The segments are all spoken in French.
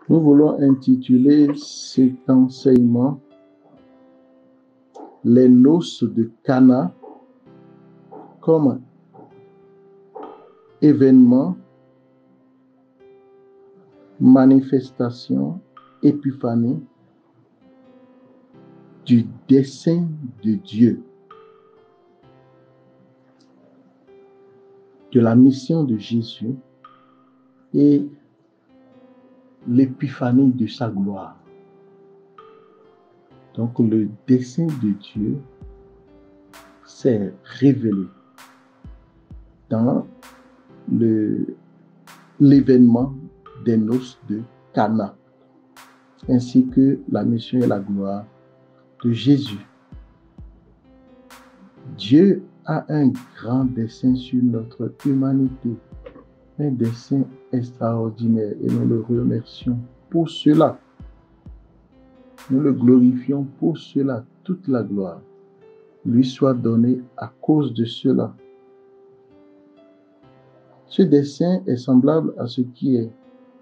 Nous voulons intituler cet enseignement « Les noces de Cana » comme événement, manifestation, épiphanie du dessein de Dieu, de la mission de Jésus et l'épiphanie de sa gloire. Donc le dessein de Dieu s'est révélé dans l'événement des noces de Cana, ainsi que la mission et la gloire de Jésus. Dieu a un grand dessein sur notre humanité, un dessein extraordinaire, et nous le remercions pour cela. Nous le glorifions pour cela. Toute la gloire lui soit donnée à cause de cela. Ce dessein est semblable à ce qui est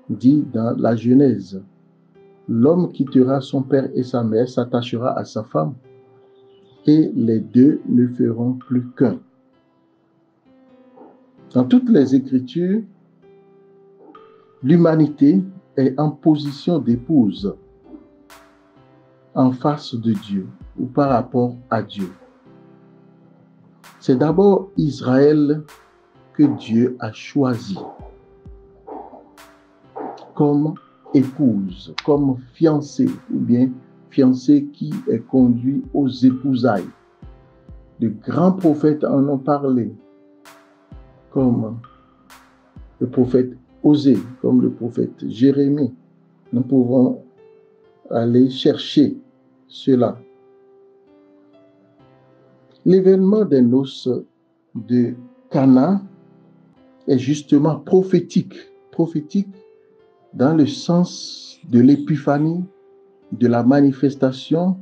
dit dans la Genèse. L'homme quittera son père et sa mère, s'attachera à sa femme, et les deux ne feront plus qu'un. Dans toutes les Écritures, l'humanité est en position d'épouse en face de Dieu ou par rapport à Dieu. C'est d'abord Israël que Dieu a choisi comme épouse, comme fiancée, ou bien fiancé qui est conduit aux épousailles. De grands prophètes en ont parlé, comme le prophète Osée, comme le prophète Jérémie. Nous pouvons aller chercher cela. L'événement des noces de Cana est justement prophétique dans le sens de l'épiphanie, de la manifestation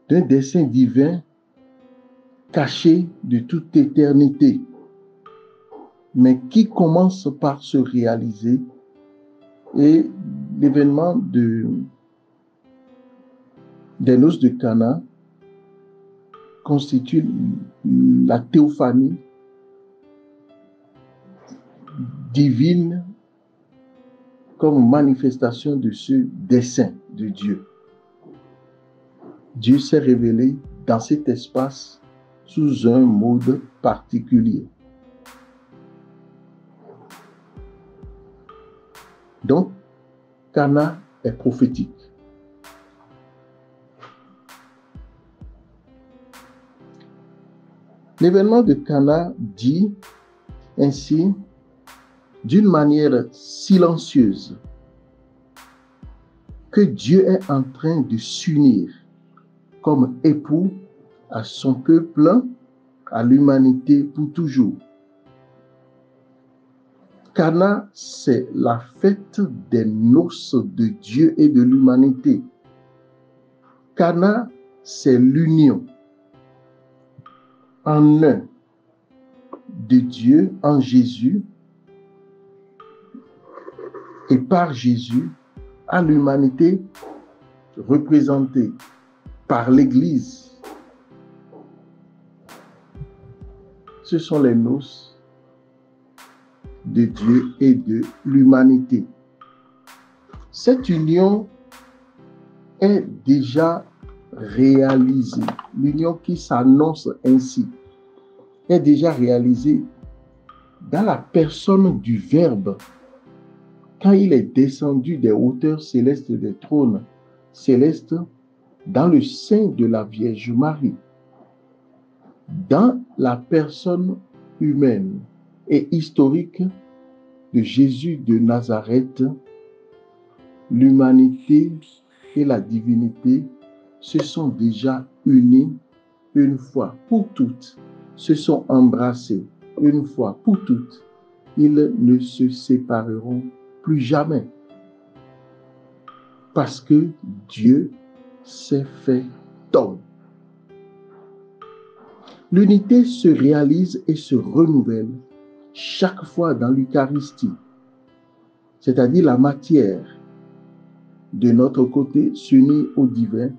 d'un dessein divin caché de toute éternité, mais qui commence par se réaliser. Et l'événement des noces de Cana constitue la théophanie divine comme manifestation de ce dessein de Dieu. Dieu s'est révélé dans cet espace sous un mode particulier. Donc, Cana est prophétique. L'événement de Cana dit ainsi, d'une manière silencieuse, que Dieu est en train de s'unir comme époux à son peuple, à l'humanité pour toujours. Cana, c'est la fête des noces de Dieu et de l'humanité. Cana, c'est l'union en un de Dieu, en Jésus, et par Jésus, à l'humanité représentée par l'Église. Ce sont les noces de Dieu et de l'humanité. Cette union est déjà réalisée. L'union qui s'annonce ainsi est déjà réalisée dans la personne du Verbe, quand il est descendu des hauteurs célestes, des trônes célestes, dans le sein de la Vierge Marie. Dans la personne humaine et historique de Jésus de Nazareth, l'humanité et la divinité se sont déjà unis une fois pour toutes, se sont embrassés une fois pour toutes. Ils ne se sépareront plus jamais, parce que Dieu s'est fait homme. L'unité se réalise et se renouvelle chaque fois dans l'Eucharistie, c'est-à-dire la matière de notre côté s'unit au divin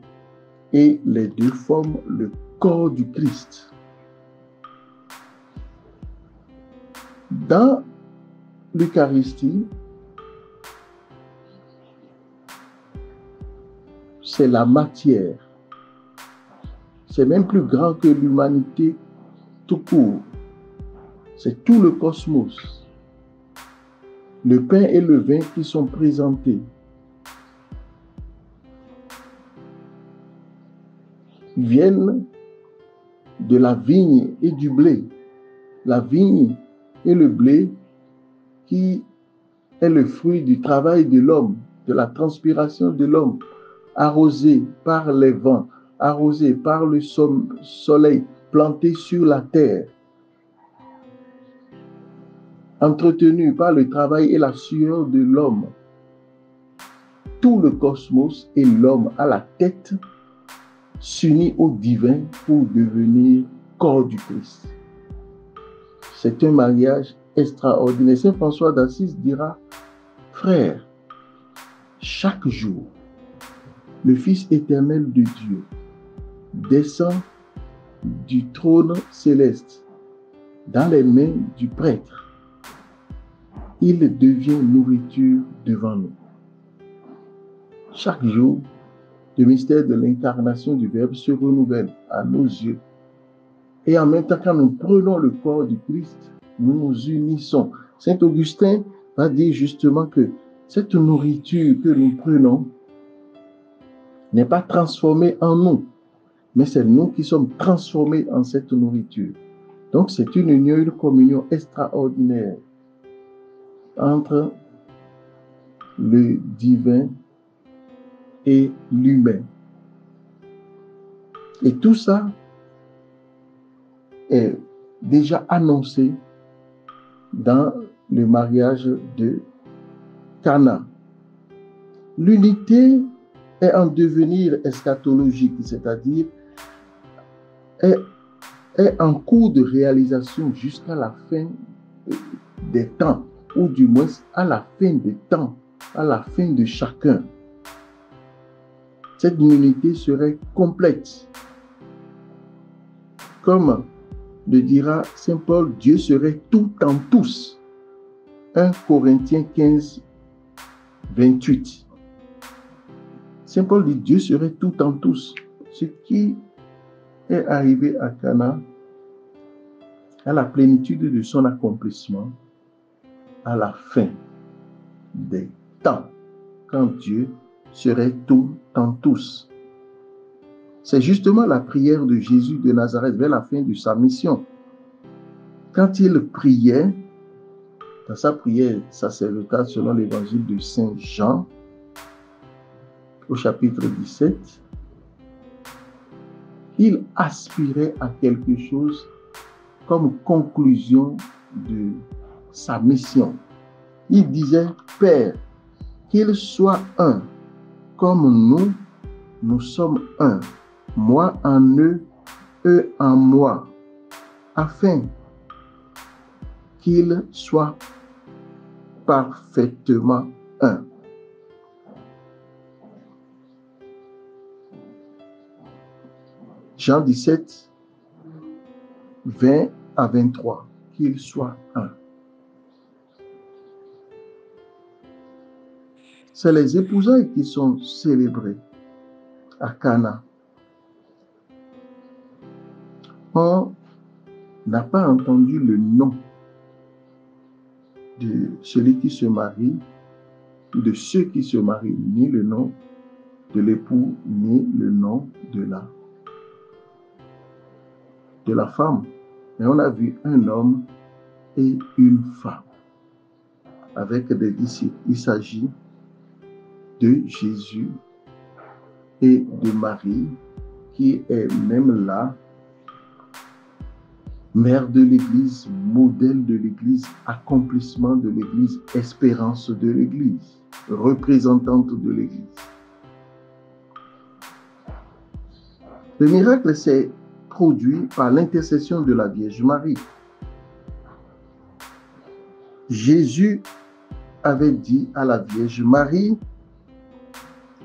et les deux forment le corps du Christ. Dans l'Eucharistie, c'est la matière. C'est même plus grand que l'humanité tout court. C'est tout le cosmos. Le pain et le vin qui sont présentés viennent de la vigne et du blé. La vigne et le blé qui est le fruit du travail de l'homme, de la transpiration de l'homme, arrosé par les vents, arrosé par le soleil, planté sur la terre, entretenu par le travail et la sueur de l'homme. Tout le cosmos et l'homme à la tête s'unit au divin pour devenir corps du Christ. C'est un mariage extraordinaire. Saint François d'Assise dira, frère, chaque jour, le Fils éternel de Dieu descend du trône céleste dans les mains du prêtre. Il devient nourriture devant nous. Chaque jour, le mystère de l'incarnation du Verbe se renouvelle à nos yeux. Et en même temps, quand nous prenons le corps du Christ, nous nous unissons. Saint Augustin va dire justement que cette nourriture que nous prenons n'est pas transformée en nous, mais c'est nous qui sommes transformés en cette nourriture. Donc c'est une union, une communion extraordinaire entre le divin et l'humain. Et tout ça est déjà annoncé dans le mariage de Cana. L'unité est en devenir eschatologique, c'est-à-dire est en cours de réalisation jusqu'à la fin des temps, ou du moins à la fin des temps, à la fin de chacun. Cette unité serait complète. Comme le dira Saint Paul, Dieu serait tout en tous. 1 Corinthiens 15, 28. Saint Paul dit Dieu serait tout en tous. Ce qui est arrivé à Cana, à la plénitude de son accomplissement, à la fin des temps, quand Dieu serait tout en tous. C'est justement la prière de Jésus de Nazareth vers la fin de sa mission. Quand il priait, dans sa prière sacerdotale selon l'évangile de Saint Jean, au chapitre 17, il aspirait à quelque chose comme conclusion de sa mission. Il disait, Père, qu'ils soient un, comme nous sommes un, moi en eux en moi, afin qu'ils soient parfaitement un. Jean 17, 20 à 23, qu'ils soient un. C'est les épousailles qui sont célébrées à Cana. On n'a pas entendu le nom de celui qui se marie, ou de ceux qui se marient, ni le nom de l'époux, ni le nom de la femme. Mais on a vu un homme et une femme avec des disciples. Il s'agit de Jésus et de Marie, qui est même là, mère de l'Église, modèle de l'Église, accomplissement de l'Église, espérance de l'Église, représentante de l'Église. Le miracle s'est produit par l'intercession de la Vierge Marie. Jésus avait dit à la Vierge Marie,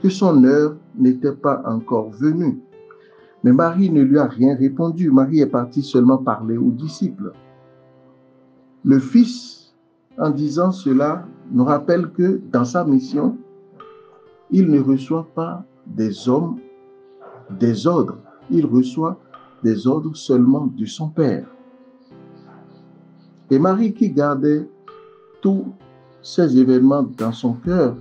que son heure n'était pas encore venue. Mais Marie ne lui a rien répondu. Marie est partie seulement parler aux disciples. Le Fils, en disant cela, nous rappelle que dans sa mission, il ne reçoit pas des hommes des ordres. Il reçoit des ordres seulement de son Père. Et Marie, qui gardait tous ces événements dans son cœur,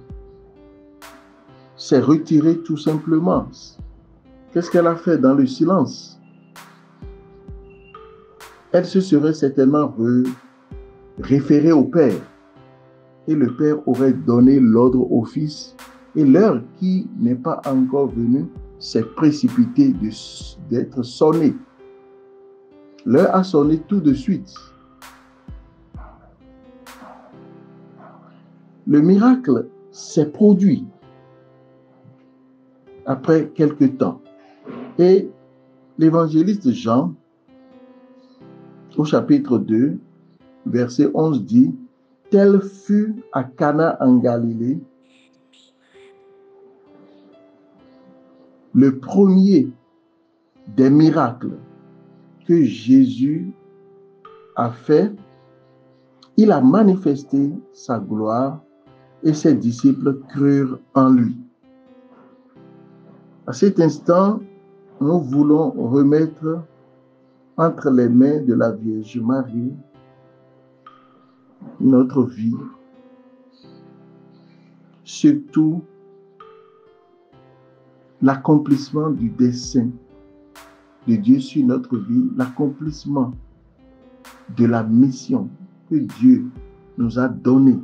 s'est retirée tout simplement. Qu'est-ce qu'elle a fait dans le silence? Elle se serait certainement référée au Père. Et le Père aurait donné l'ordre au Fils. Et l'heure qui n'est pas encore venue s'est précipitée d'être sonnée. L'heure a sonné tout de suite. Le miracle s'est produit après quelque temps. Et l'évangéliste Jean, au chapitre 2, verset 11 dit, « Tel fut à Cana en Galilée le premier des miracles que Jésus a fait. Il a manifesté sa gloire et ses disciples crurent en lui. » À cet instant, nous voulons remettre entre les mains de la Vierge Marie notre vie, surtout l'accomplissement du dessein de Dieu sur notre vie, l'accomplissement de la mission que Dieu nous a donnée,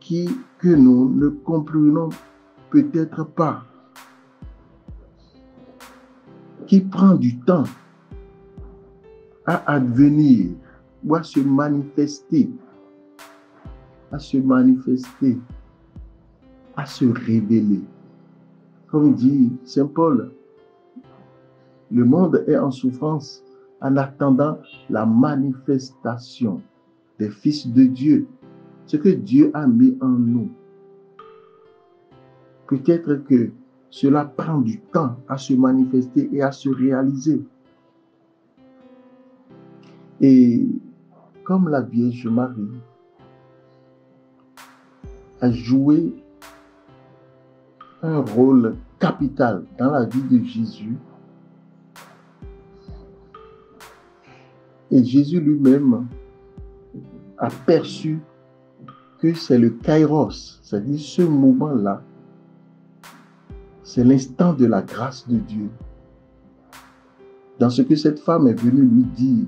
que nous ne comprenons peut-être pas, qui prend du temps à advenir ou à se manifester, à se révéler. Comme dit Saint Paul, le monde est en souffrance en attendant la manifestation des fils de Dieu, ce que Dieu a mis en nous. Peut-être que cela prend du temps à se manifester et à se réaliser. Et comme la Vierge Marie a joué un rôle capital dans la vie de Jésus, et Jésus lui-même a perçu que c'est le kairos, c'est-à-dire ce moment-là, c'est l'instant de la grâce de Dieu. Dans ce que cette femme est venue lui dire,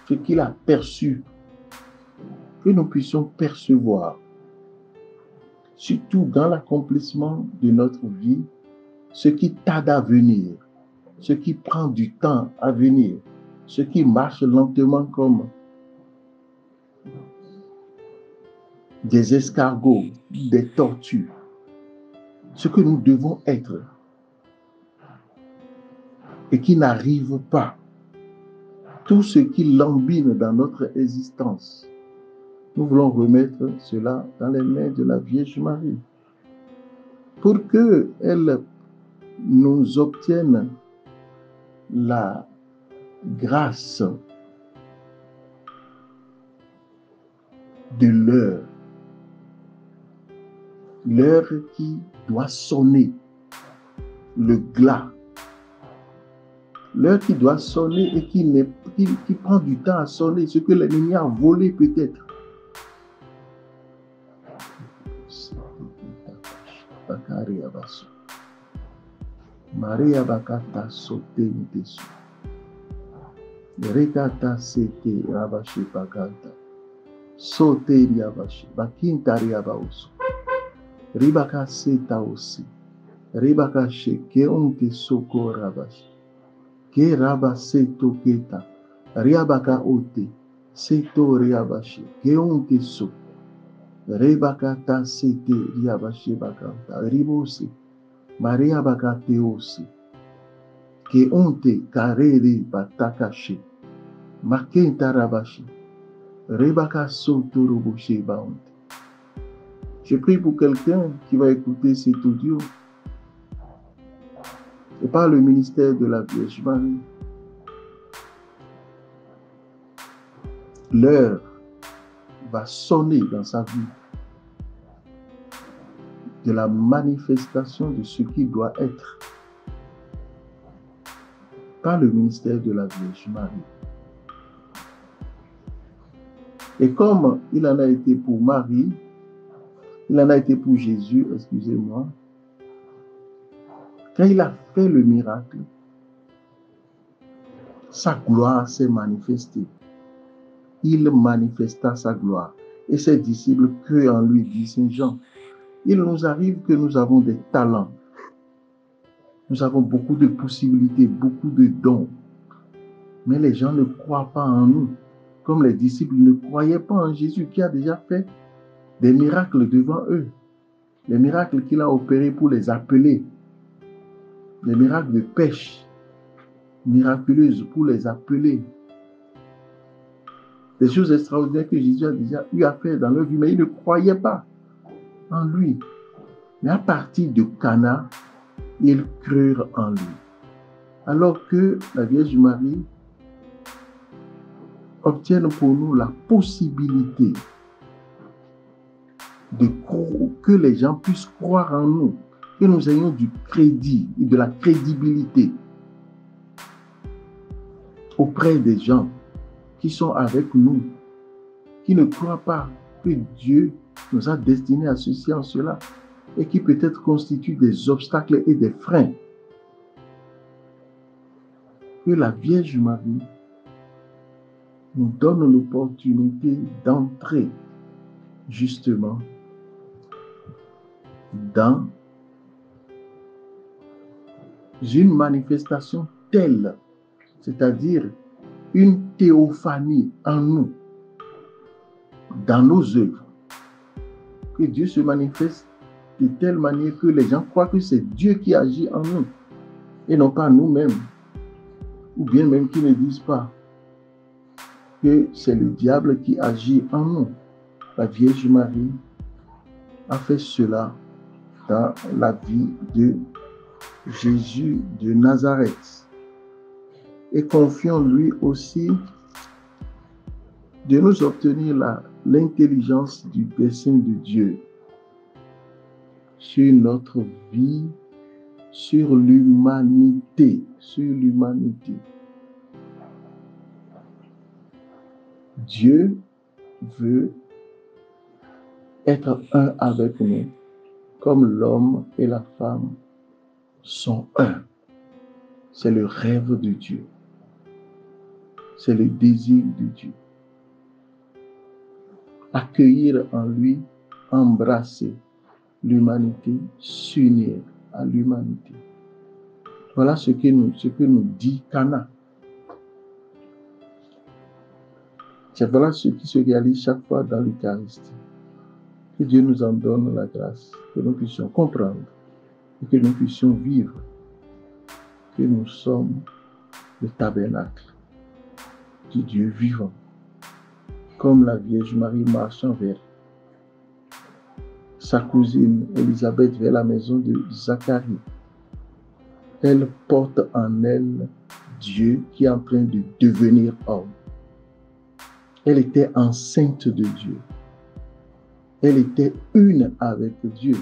ce qu'il a perçu, que nous puissions percevoir, surtout dans l'accomplissement de notre vie, ce qui tarde à venir, ce qui prend du temps à venir, ce qui marche lentement comme des escargots, des tortues, ce que nous devons être et qui n'arrive pas, tout ce qui lambine dans notre existence. Nous voulons remettre cela dans les mains de la Vierge Marie pour qu'elle nous obtienne la grâce de l'heure qui doit sonner, le glas, l'heure qui doit sonner et qui prend du temps à sonner, ce que l'ennemi a volé peut-être. Maria bakata sote ntesu. Rekata sete rabashi bakanta. Sote riabashi. Bakinta riabaosu. Ribaka seta osi. Ribaka sheke onte soko rabashi. Ke raba seto keta. Riabaka ote. Seto riabashi. Ke onte so. Rebakata sete riabashi bakanta. Ribosi. Maria bakateosi. Ke onte karere batakashi. Makenta rabashi. Rebaka soto roboshe baonte. Je prie pour quelqu'un qui va écouter cet audio et par le ministère de la Vierge Marie. L'heure va sonner dans sa vie de la manifestation de ce qui doit être par le ministère de la Vierge Marie. Et comme il en a été pour Marie, il en a été pour Jésus, excusez-moi, quand il a fait le miracle, sa gloire s'est manifestée. Il manifesta sa gloire. Et ses disciples crurent en lui, dit Saint Jean. Il nous arrive que nous avons des talents. Nous avons beaucoup de possibilités, beaucoup de dons. Mais les gens ne croient pas en nous. Comme les disciples ne croyaient pas en Jésus qui a déjà fait des miracles devant eux. Les miracles qu'il a opérés pour les appeler. Des miracles de pêche miraculeuses pour les appeler. Des choses extraordinaires que Jésus a déjà eu à faire dans leur vie, mais ils ne croyaient pas en lui. Mais à partir de Cana, ils crurent en lui. Alors que la Vierge Marie obtienne pour nous la possibilité que les gens puissent croire en nous, que nous ayons du crédit et de la crédibilité auprès des gens qui sont avec nous, qui ne croient pas que Dieu nous a destinés à ceci, en cela, et qui peut-être constituent des obstacles et des freins. Que la Vierge Marie nous donne l'opportunité d'entrer justement dans une manifestation telle, c'est-à-dire une théophanie en nous, dans nos œuvres, que Dieu se manifeste de telle manière que les gens croient que c'est Dieu qui agit en nous et non pas nous-mêmes, ou bien même qu'ils ne disent pas que c'est le diable qui agit en nous. La Vierge Marie a fait cela dans la vie de Jésus de Nazareth. Et confions-lui aussi de nous obtenir l'intelligence du dessein de Dieu sur notre vie, sur l'humanité, Dieu veut être un avec nous, comme l'homme et la femme sont un. C'est le rêve de Dieu. C'est le désir de Dieu. Accueillir en lui, embrasser l'humanité, s'unir à l'humanité. Voilà ce que nous dit Cana. Voilà ce qui se réalise chaque fois dans l'Eucharistie. Que Dieu nous en donne la grâce, que nous puissions comprendre et que nous puissions vivre, que nous sommes le tabernacle du Dieu vivant. Comme la Vierge Marie marchant vers sa cousine Élisabeth vers la maison de Zacharie, elle porte en elle Dieu qui est en train de devenir homme. Elle était enceinte de Dieu. Elle était une avec Dieu.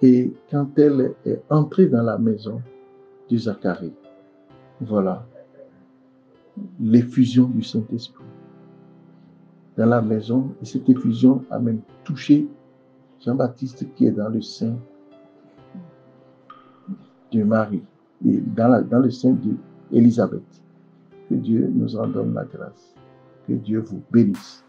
Et quand elle est entrée dans la maison de Zacharie, voilà l'effusion du Saint-Esprit dans la maison. Et cette effusion a même touché Jean-Baptiste qui est dans le sein de Marie et dans le sein d'Élisabeth. Que Dieu nous en donne la grâce. Que Dieu vous bénisse.